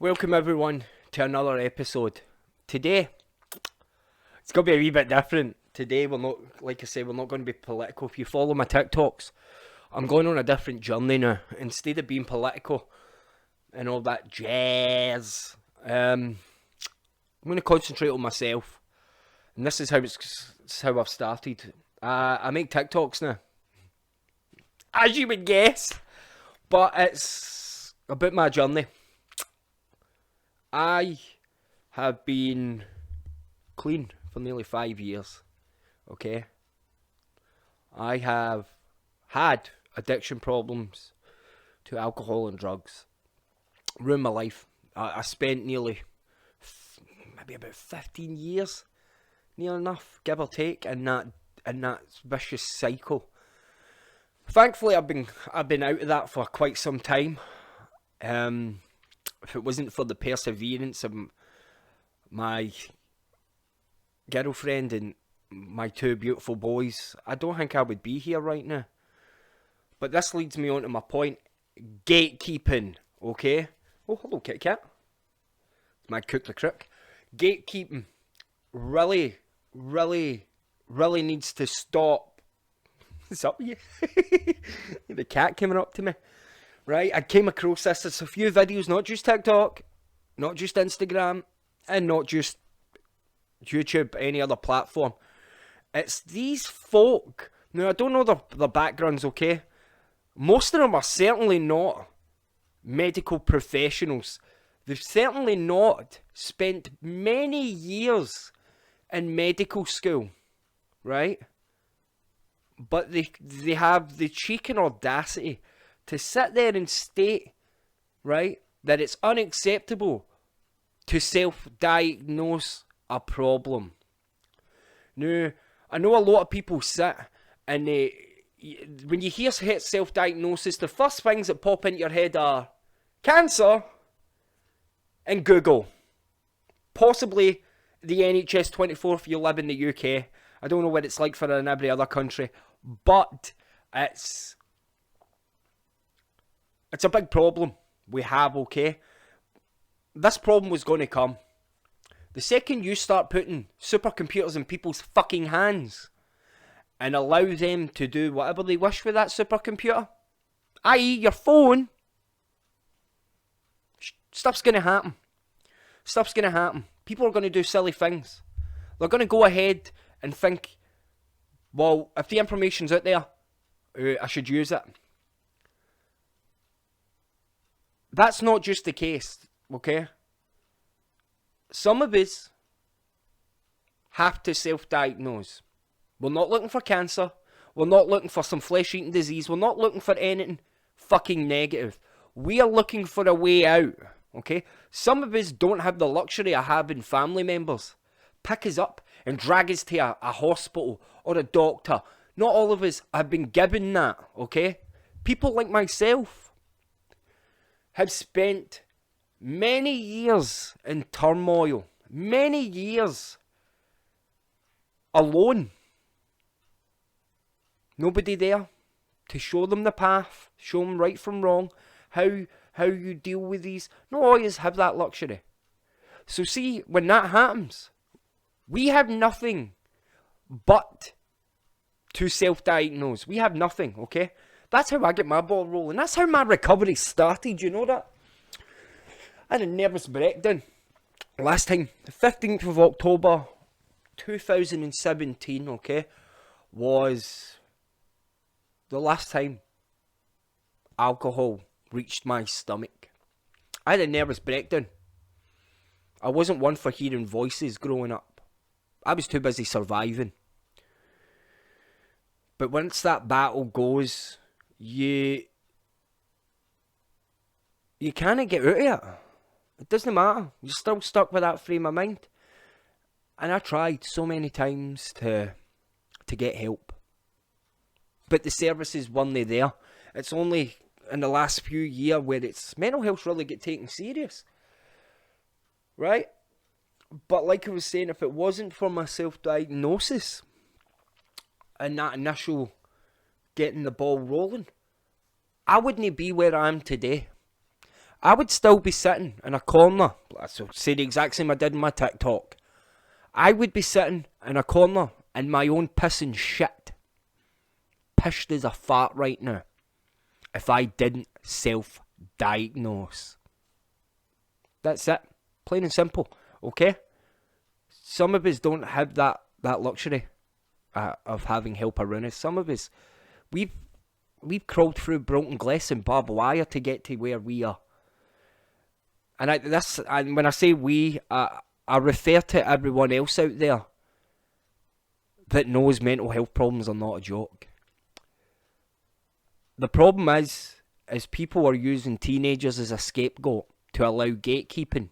Welcome everyone to another episode. Today, it's going to be a wee bit different. Today we're not, like I say, we're not going to be political. If you follow my TikToks, I'm going on a different journey now. Instead of being political and all that jazz, I'm going to concentrate on myself. And this is how I've started. I make TikToks now, as you would guess, but it's about my journey. I have been clean for nearly 5 years, okay? I have had addiction problems to alcohol and drugs. Ruined my life. I spent maybe about 15 years, near enough, give or take, in that vicious cycle. Thankfully, I've been out of that for quite some time. If it wasn't for the perseverance of my girlfriend and my two beautiful boys, I don't think I would be here right now. But this leads me on to my point. Gatekeeping, okay? Oh, hello, Kit Kat. My cook the crook. Gatekeeping really needs to stop. What's up with you? The cat came up to me. Right, I came across this. There's a few videos, not just TikTok, not just Instagram, and not just YouTube, any other platform. It's these folk. Now, I don't know their backgrounds, okay? Most of them are certainly not medical professionals. They've certainly not spent many years in medical school, right? But they have the cheek and audacity to sit there and state, right, that it's unacceptable to self-diagnose a problem. Now, I know a lot of people sit and when you hear self-diagnosis, the first things that pop into your head are cancer and Google. Possibly the NHS 24 if you live in the UK. I don't know what it's like for in every other country, but it's a big problem we have, okay? This problem was going to come. The second you start putting supercomputers in people's fucking hands and allow them to do whatever they wish with that supercomputer, i.e. your phone, stuff's going to happen. Stuff's going to happen. People are going to do silly things. They're going to go ahead and think, well, if the information's out there, I should use it. That's not just the case, okay? Some of us have to self-diagnose. We're not looking for cancer. We're not looking for some flesh-eating disease. We're not looking for anything fucking negative. We are looking for a way out, okay? Some of us don't have the luxury of having family members pick us up and drag us to a hospital or a doctor. Not all of us have been given that, okay? People like myself have spent many years in turmoil, many years alone. Nobody there to show them the path, show them right from wrong, how you deal with these. Not always have that luxury. So see, when that happens, we have nothing but to self-diagnose. We have nothing, okay? That's how I get my ball rolling. That's how my recovery started, you know that? I had a nervous breakdown last time, the 15th of October 2017, okay, was the last time alcohol reached my stomach. I had a nervous breakdown. I wasn't one for hearing voices growing up. I was too busy surviving. But once that battle goes, you can't get out of it. It doesn't matter. You're still stuck with that frame of mind. And I tried so many times to get help. But the services weren't there. It's only in the last few years where mental health really get taken serious. Right? But like I was saying, if it wasn't for my self-diagnosis and that initial getting the ball rolling, I wouldn't be where I am today. I would still be sitting in a corner. So say the exact same I did in my TikTok. I would be sitting in a corner in my own piss and shit. Pissed as a fart right now. If I didn't self-diagnose. That's it. Plain and simple. Okay? Some of us don't have that luxury of having help around us. Some of us, we've crawled through broken glass and barbed wire to get to where we are. And when I say we, I refer to everyone else out there that knows mental health problems are not a joke. The problem is people are using teenagers as a scapegoat to allow gatekeeping.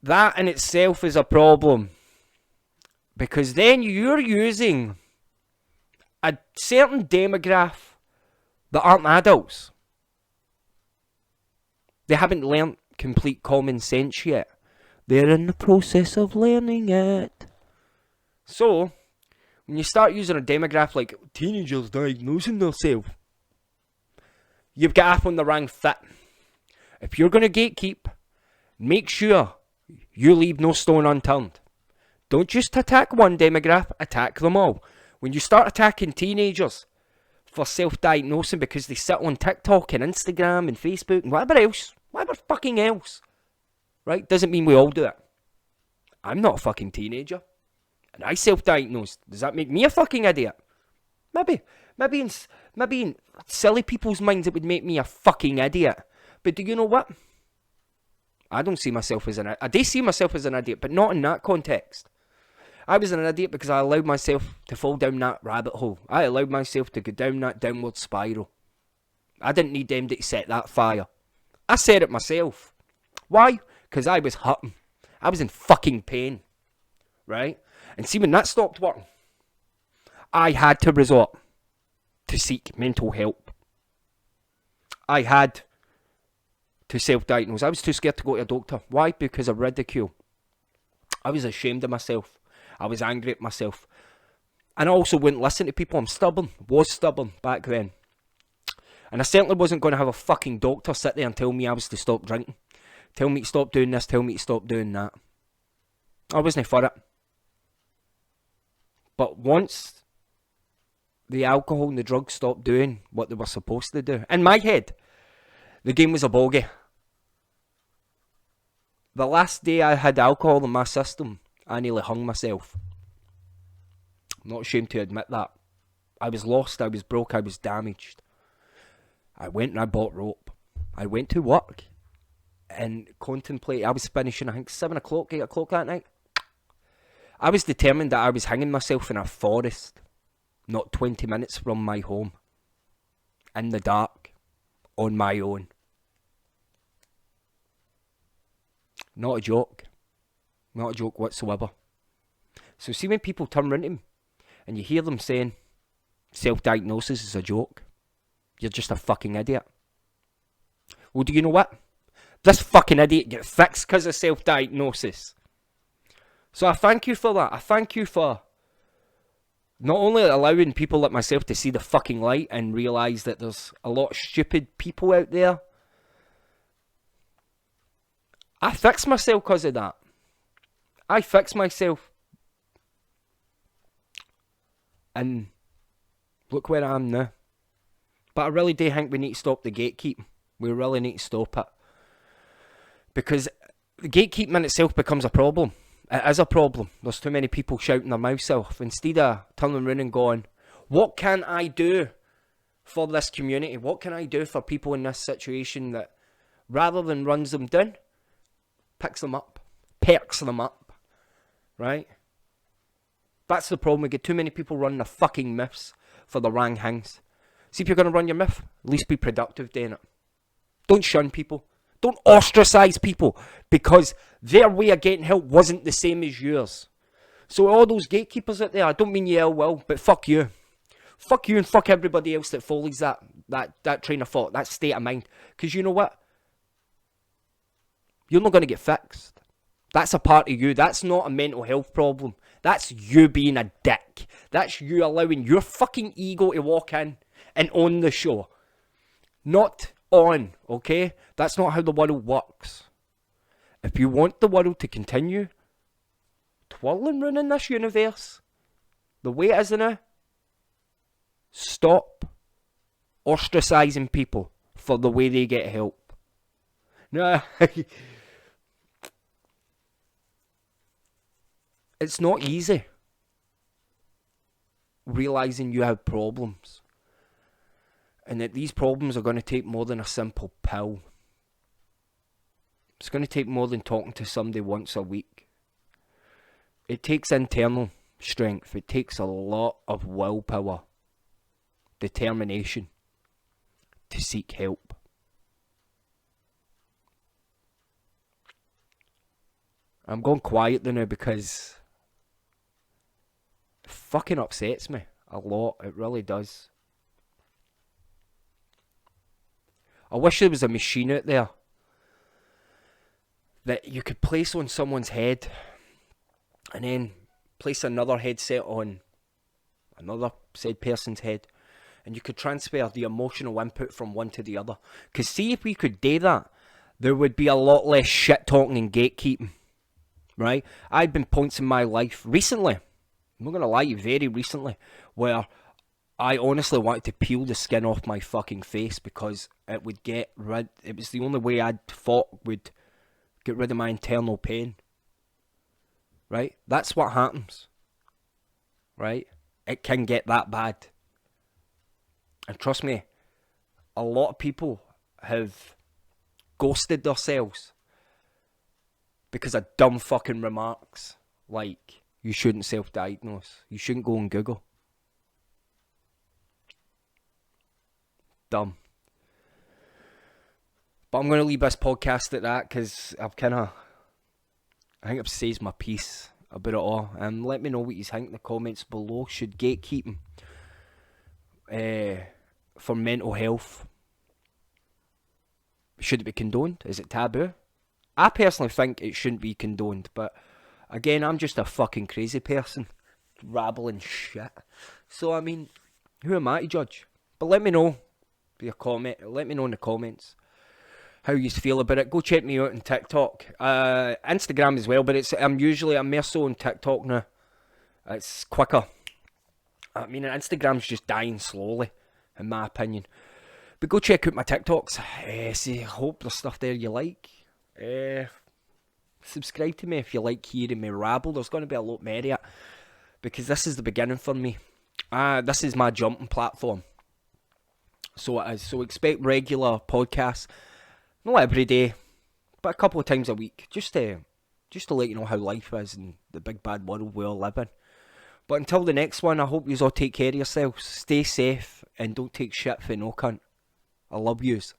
That in itself is a problem. Because then you're using a certain demographic that aren't adults. They haven't learnt complete common sense yet. They're in the process of learning it. So, when you start using a demographic like teenagers diagnosing themselves, you've got up on the wrong foot. If you're going to gatekeep, make sure you leave no stone unturned. Don't just attack one demographic, attack them all. When you start attacking teenagers for self-diagnosing because they sit on TikTok and Instagram and Facebook and whatever fucking else, right? Doesn't mean we all do it. I'm not a fucking teenager. And I self-diagnosed. Does that make me a fucking idiot? Maybe in silly people's minds it would make me a fucking idiot. But do you know what? I don't see myself as I do see myself as an idiot, but not in that context. I was an idiot because I allowed myself to fall down that rabbit hole. I allowed myself to go down that downward spiral. I didn't need them to set that fire. I set it myself. Why? Because I was hurting. I was in fucking pain. Right? And see, when that stopped working, I had to resort to seek mental help. I had to self-diagnose. I was too scared to go to a doctor. Why? Because of ridicule. I was ashamed of myself. I was angry at myself. And I also wouldn't listen to people. I'm stubborn. Was stubborn back then. And I certainly wasn't going to have a fucking doctor sit there and tell me I was to stop drinking. Tell me to stop doing this. Tell me to stop doing that. I wasn't for it. But once the alcohol and the drugs stopped doing what they were supposed to do, in my head, the game was a bogey. The last day I had alcohol in my system, I nearly hung myself. I'm not ashamed to admit that. I was lost, I was broke, I was damaged. I went and I bought rope. I went to work and contemplated. I was finishing, I think, 7 o'clock, 8 o'clock that night. I was determined that I was hanging myself in a forest, not 20 minutes from my home, in the dark, on my own. Not a joke. Not a joke whatsoever. So see when people turn around to him and you hear them saying self-diagnosis is a joke, you're just a fucking idiot. Well, do you know what? This fucking idiot get fixed because of self-diagnosis. So I thank you for that. I thank you for not only allowing people like myself to see the fucking light and realise that there's a lot of stupid people out there. I fixed myself because of that. I fixed myself. And look where I am now. But I really do think we need to stop the gatekeeping. We really need to stop it. Because the gatekeeping in itself becomes a problem. It is a problem. There's too many people shouting their mouths off. Instead of turning around and going, what can I do for this community? What can I do for people in this situation that, rather than runs them down, picks them up, perks them up, right? That's the problem. We get too many people running the fucking myths for the wrong things. See, if you're going to run your myth, at least be productive doing it. Don't shun people. Don't ostracize people because their way of getting help wasn't the same as yours. So all those gatekeepers out there, I don't mean you ill will, but fuck you. Fuck you and fuck everybody else that follows that train of thought, that state of mind. Because you know what? You're not going to get fixed. That's a part of you. That's not a mental health problem. That's you being a dick. That's you allowing your fucking ego to walk in and own the show. Not on, okay? That's not how the world works. If you want the world to continue twirling around in this universe the way it is now, stop ostracizing people for the way they get help. No, it's not easy realizing you have problems, and that these problems are going to take more than a simple pill. It's going to take more than talking to somebody once a week. It takes internal strength. It takes a lot of willpower, determination to seek help. I'm going quiet now because it fucking upsets me a lot. It really does. I wish there was a machine out there that you could place on someone's head and then place another headset on another said person's head, and you could transfer the emotional input from one to the other. Because see, if we could do that, there would be a lot less shit talking and gatekeeping, right? I've been points in my life recently, I'm not going to lie to you, very recently, where I honestly wanted to peel the skin off my fucking face because it would get rid, it was the only way I'd thought would get rid of my internal pain. Right? That's what happens. Right? It can get that bad. And trust me, a lot of people have ghosted themselves because of dumb fucking remarks like, you shouldn't self-diagnose, you shouldn't go on Google. Dumb. But I'm going to leave this podcast at that because I think I've said my piece about it all. Let me know what you think in the comments below. Should gatekeeping for mental health, should it be condoned? Is it taboo? I personally think it shouldn't be condoned, but again, I'm just a fucking crazy person rabbling shit. So I mean, who am I to judge? But let me know via comment. Let me know in the comments how you feel about it. Go check me out on TikTok, Instagram as well. But I'm more so on TikTok now. It's quicker. I mean, Instagram's just dying slowly, in my opinion. But go check out my TikToks. See, I hope there's stuff there you like. Subscribe to me if you like hearing me rabble. There's going to be a lot more of it, because this is the beginning for me. This is my jumping platform. So it is. So expect regular podcasts. Not every day, but a couple of times a week. Just to let you know how life is in the big bad world we all live in. But until the next one, I hope you all take care of yourselves. Stay safe and don't take shit for no cunt. I love yous.